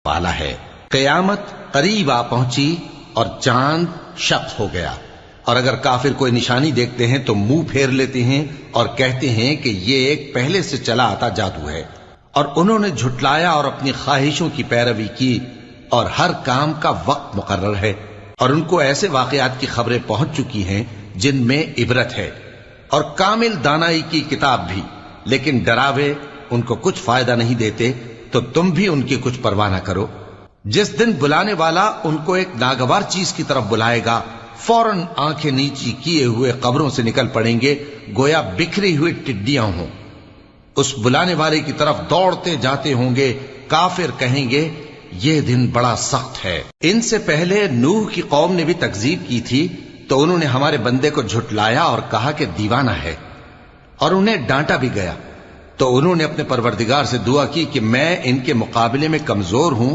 والا ہے۔ قیامت قریب آ پہنچی اور چاند شق ہو گیا، اور اگر کافر کوئی نشانی دیکھتے ہیں تو منہ پھیر لیتے ہیں اور کہتے ہیں کہ یہ ایک پہلے سے چلا آتا جادو ہے، اور انہوں نے جھٹلایا اور اپنی خواہشوں کی پیروی کی، اور ہر کام کا وقت مقرر ہے، اور ان کو ایسے واقعات کی خبریں پہنچ چکی ہیں جن میں عبرت ہے، اور کامل دانائی کی کتاب بھی، لیکن ڈراوے ان کو کچھ فائدہ نہیں دیتے، تو تم بھی ان کی کچھ پرواہ نہ کرو۔ جس دن بلانے والا ان کو ایک ناگوار چیز کی طرف بلائے گا، فوراً آنکھیں نیچی کیے ہوئے قبروں سے نکل پڑیں گے گویا بکھری ہوئی ٹڈیاں ہوں۔ اس بلانے والے کی طرف دوڑتے جاتے ہوں گے، کافر کہیں گے یہ دن بڑا سخت ہے۔ ان سے پہلے نوح کی قوم نے بھی تکذیب کی تھی، تو انہوں نے ہمارے بندے کو جھٹلایا اور کہا کہ دیوانہ ہے، اور انہیں ڈانٹا بھی گیا۔ تو انہوں نے اپنے پروردگار سے دعا کی کہ میں ان کے مقابلے میں کمزور ہوں،